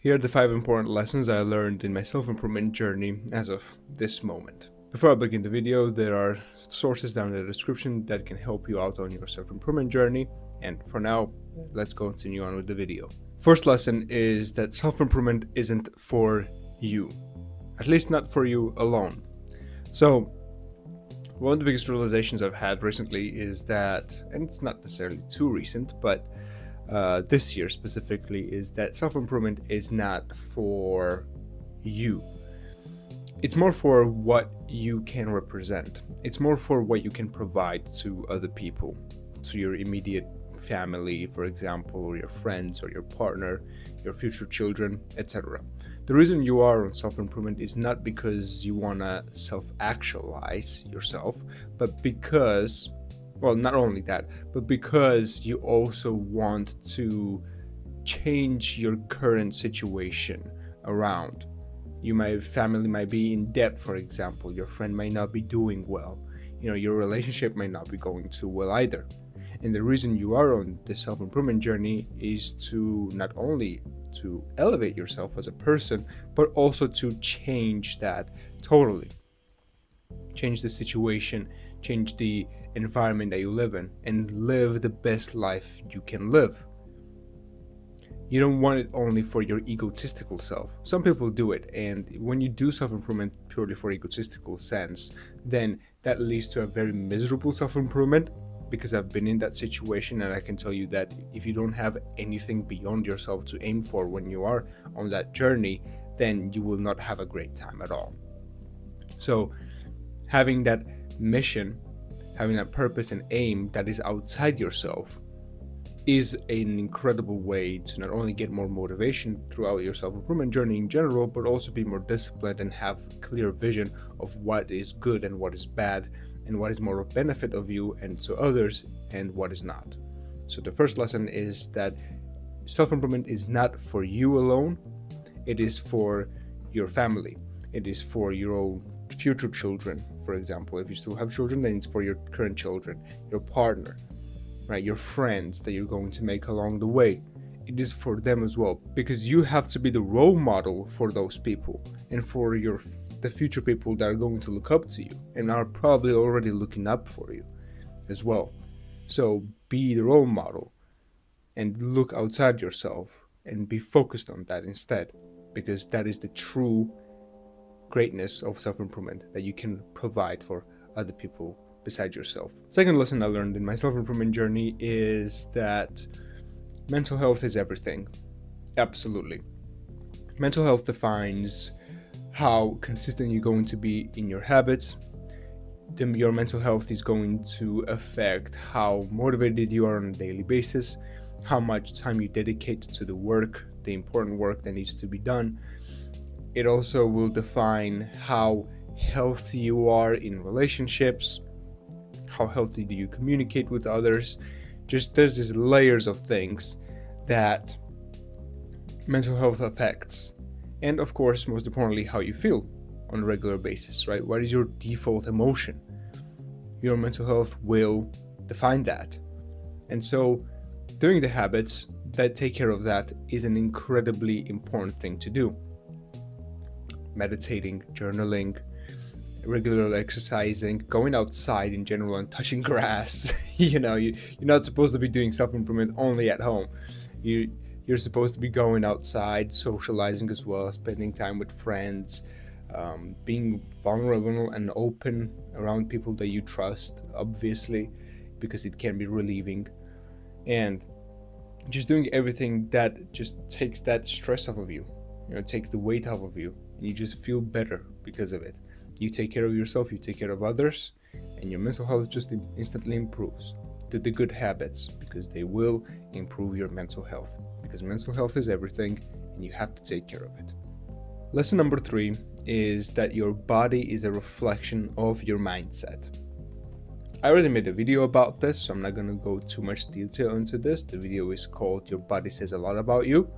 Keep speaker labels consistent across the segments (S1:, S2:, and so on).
S1: Here are the 5 important lessons I learned in my self-improvement journey as of this moment. Before I begin the video, there are sources down in the description that can help you out on your self-improvement journey. And for now, let's continue on with the video. First lesson is that self-improvement isn't for you, at least not for you alone. So one of the biggest realizations I've had recently is that, and it's not necessarily too recent, but this year specifically, is that self-improvement is not for you. It's more for what you can represent. It's more for what you can provide to other people, to your immediate family, for example, or your friends or your partner, your future children, etc. The reason you are on self-improvement is not because you want to self-actualize yourself, but because, well, not only that, but because you also want to change your current situation around. Family might be in debt, for example. Your friend might not be doing well. Your relationship might not be going too well either. And the reason you are on the self-improvement journey is to not only to elevate yourself as a person, but also to change that totally. Change the situation, change the environment that you live in, and live the best life you can live. You don't want it only for your egotistical self. Some people do it, and when you do self-improvement purely for egotistical sense, then that leads to a very miserable self-improvement, because I've been in that situation, and I can tell you that if you don't have anything beyond yourself to aim for when you are on that journey, then you will not have a great time at all. So having that mission, having that purpose and aim that is outside yourself is an incredible way to not only get more motivation throughout your self-improvement journey in general, but also be more disciplined and have clear vision of what is good and what is bad, and what is more of benefit of you and to others, and what is not. So the first lesson is that self-improvement is not for you alone. It is for your family. It is for your own future children. For example, if you still have children, then it's for your current children, your partner, right? Your friends that you're going to make along the way. It is for them as well, because you have to be the role model for those people and for the future people that are going to look up to you and are probably already looking up for you as well. So be the role model and look outside yourself and be focused on that instead, because that is the true greatness of self-improvement that you can provide for other people besides yourself. Second lesson I learned in my self-improvement journey is that mental health is everything. Absolutely. Mental health defines how consistent you're going to be in your habits. Your mental health is going to affect how motivated you are on a daily basis, how much time you dedicate to the work, the important work that needs to be done. It also will define how healthy you are in relationships, how healthy do you communicate with others. Just there's these layers of things that mental health affects. And of course, most importantly, how you feel on a regular basis, right? What is your default emotion? Your mental health will define that. And so doing the habits that take care of that is an incredibly important thing to do. Meditating, journaling, regular exercising, going outside in general and touching grass. You're not supposed to be doing self-improvement only at home. You're supposed to be going outside, socializing as well, spending time with friends, being vulnerable and open around people that you trust, obviously, because it can be relieving, and just doing everything that just takes that stress off of you, takes the weight off of you, and you just feel better because of it. You take care of yourself, you take care of others, and your mental health just instantly improves. Do the good habits, because they will improve your mental health, because mental health is everything and you have to take care of it. Lesson number 3 is that your body is a reflection of your mindset. I already made a video about this, so I'm not going to go too much detail into this. The video is called Your Body Says a Lot About You,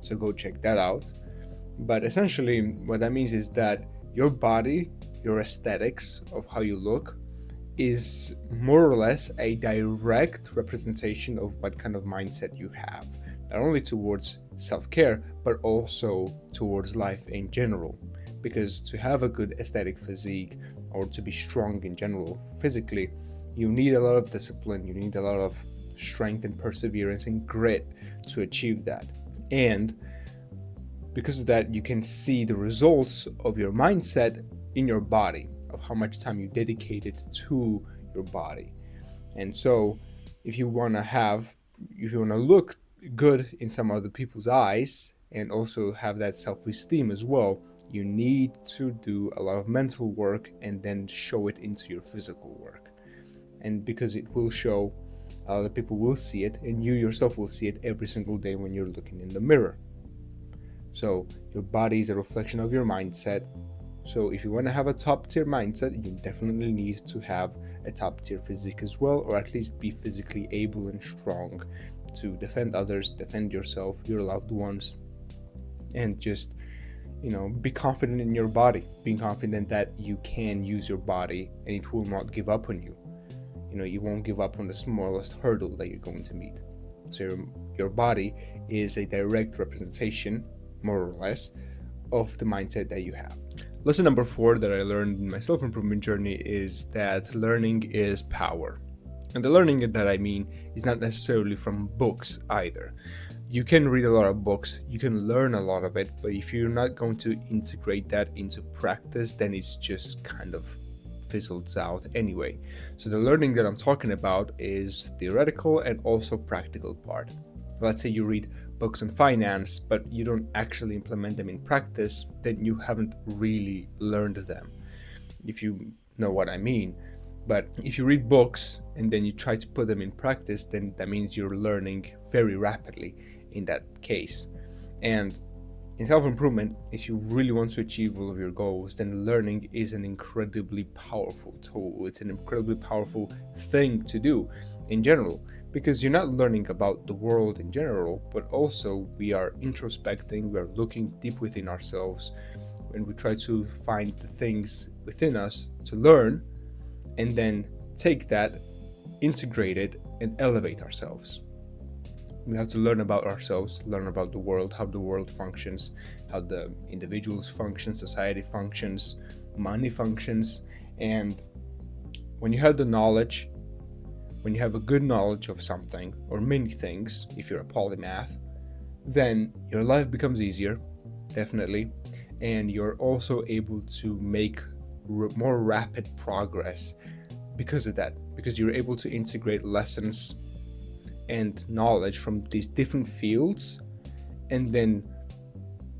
S1: so go check that out. But essentially what that means is that your body, your aesthetics of how you look, is more or less a direct representation of what kind of mindset you have, not only towards self-care, but also towards life in general. Because to have a good aesthetic physique or to be strong in general physically, you need a lot of discipline, you need a lot of strength and perseverance and grit to achieve that. And because of that, you can see the results of your mindset in your body, of how much time you dedicated to your body. And so if you want to look good in some other people's eyes and also have that self-esteem as well, you need to do a lot of mental work and then show it into your physical work. And because it will show, other people will see it, and you yourself will see it every single day when you're looking in the mirror. So your body is a reflection of your mindset. So if you want to have a top tier mindset, you definitely need to have a top tier physique as well, or at least be physically able and strong to defend others, defend yourself, your loved ones, and just, be confident in your body, being confident that you can use your body and it will not give up on you. You won't give up on the smallest hurdle that you're going to meet. So your body is a direct representation, more or less, of the mindset that you have. Lesson number 4 that I learned in my self-improvement journey is that learning is power. And the learning that I mean is not necessarily from books either. You can read a lot of books, you can learn a lot of it, but if you're not going to integrate that into practice, then it's just kind of fizzles out anyway. So the learning that I'm talking about is theoretical and also practical part. Let's say you read books on finance, but you don't actually implement them in practice, then you haven't really learned them, if you know what I mean. But if you read books and then you try to put them in practice, then that means you're learning very rapidly in that case. And in self-improvement, if you really want to achieve all of your goals, then learning is an incredibly powerful tool. It's an incredibly powerful thing to do in general, because you're not learning about the world in general, but also we are introspecting, we are looking deep within ourselves, and we try to find the things within us to learn, and then take that, integrate it, and elevate ourselves. We have to learn about ourselves, learn about the world, how the world functions, how the individuals function, society functions, money functions. And when you have the knowledge, when you have a good knowledge of something or many things, if you're a polymath, then your life becomes easier, definitely. And you're also able to make more rapid progress because of that, because you're able to integrate lessons and knowledge from these different fields and then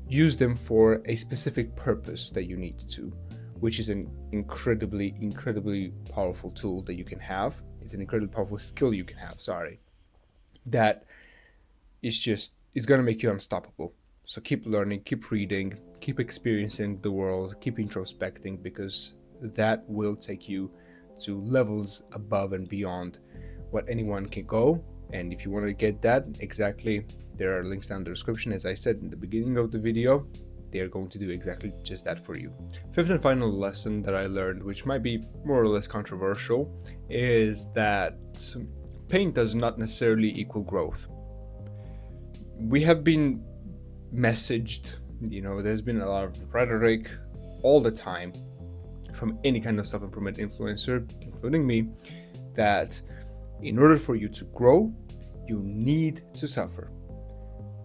S1: use them for a specific purpose that you need to, which is an incredibly powerful tool that you can have. It's an incredibly powerful skill you can have, that is going to make you unstoppable. So keep learning, keep reading, keep experiencing the world, keep introspecting, because that will take you to levels above and beyond what anyone can go. And if you want to get that exactly, there are links down in the description. As I said in the beginning of the video, they are going to do exactly just that for you. Fifth and final lesson that I learned, which might be more or less controversial, is that pain does not necessarily equal growth. We have been messaged, there's been a lot of rhetoric all the time from any kind of self-improvement influencer, including me, that in order for you to grow, you need to suffer.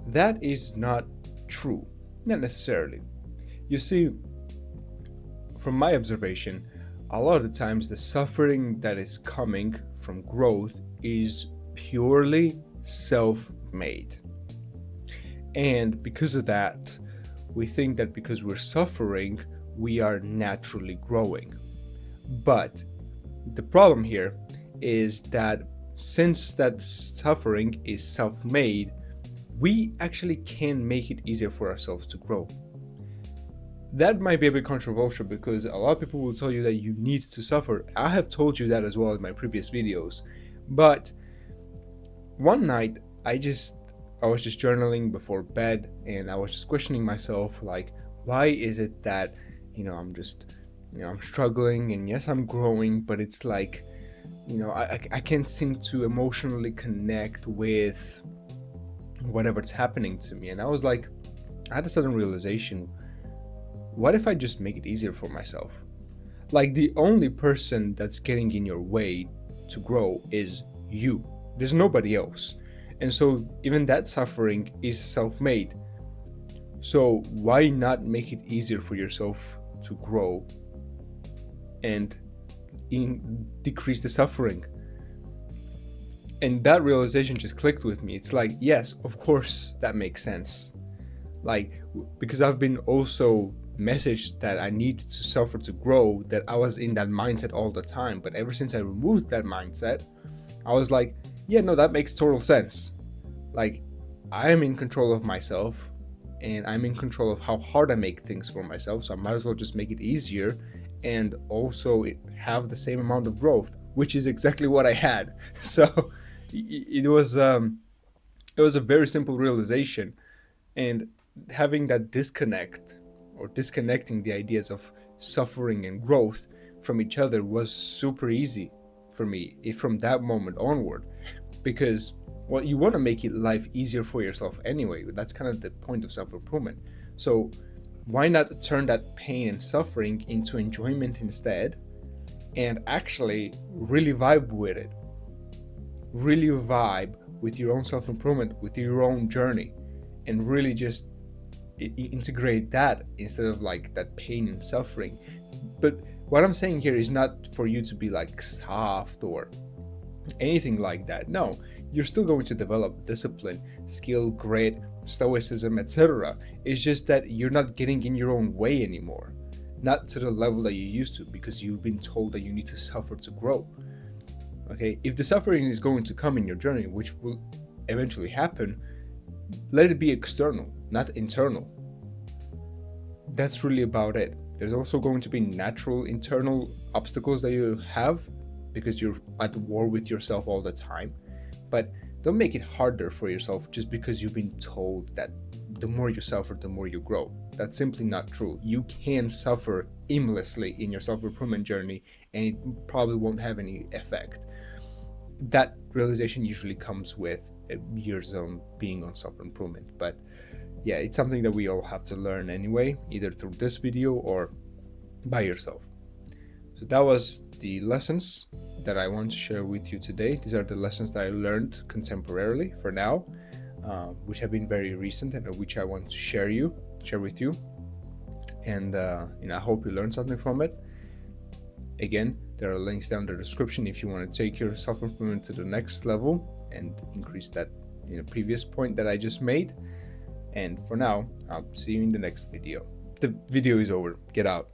S1: That is not true, not necessarily. You see, from my observation, a lot of the times the suffering that is coming from growth is purely self-made. And because of that, we think that because we're suffering, we are naturally growing. But the problem here is that since that suffering is self-made, we actually can make it easier for ourselves to grow. That might be a bit controversial because a lot of people will tell you that you need to suffer. I have told you that as well in my previous videos. But one night I was just journaling before bed, and I was just questioning myself, like, why is it that, I'm struggling, and yes, I'm growing, but it's like, I can't seem to emotionally connect with whatever's happening to me. And I was like, I had a sudden realization, what if I just make it easier for myself? Like, the only person that's getting in your way to grow is you. There's nobody else. And so even that suffering is self-made. So why not make it easier for yourself to grow and decrease the suffering? And that realization just clicked with me. It's like, yes, of course that makes sense. Like, because I've been also messaged that I need to suffer to grow, that I was in that mindset all the time. But ever since I removed that mindset, I was like, yeah, no, that makes total sense. Like, I am in control of myself, and I'm in control of how hard I make things for myself. So I might as well just make it easier and also have the same amount of growth, which is exactly what I had. So it was a very simple realization. And having that disconnect, or disconnecting the ideas of suffering and growth from each other, was super easy for me from that moment onward. Because, well, you want to make life easier for yourself anyway. That's kind of the point of self-improvement. So why not turn that pain and suffering into enjoyment instead, and actually really vibe with it? Really vibe with your own self-improvement, with your own journey, and really just integrate that instead of like that pain and suffering. But what I'm saying here is not for you to be like soft or anything like that. No, you're still going to develop discipline, skill, grit, stoicism, etc. It's just that you're not getting in your own way anymore, not to the level that you used to, because you've been told that you need to suffer to grow. Okay, if the suffering is going to come in your journey, which will eventually happen, let it be external, not internal. That's really about it. There's also going to be natural internal obstacles that you have because you're at war with yourself all the time. But don't make it harder for yourself just because you've been told that the more you suffer, the more you grow. That's simply not true. You can suffer aimlessly in your self-improvement journey, and it probably won't have any effect. That realization usually comes with years on being on self-improvement. But yeah, it's something that we all have to learn anyway, either through this video or by yourself. So that was the lessons that I want to share with you today. These are the lessons that I learned contemporarily for now, which have been very recent and which I want to share with you. And I hope you learned something from it. Again, there are links down in the description if you want to take your self-improvement to the next level and increase that previous point that I just made. And for now, I'll see you in the next video. The video is over. Get out.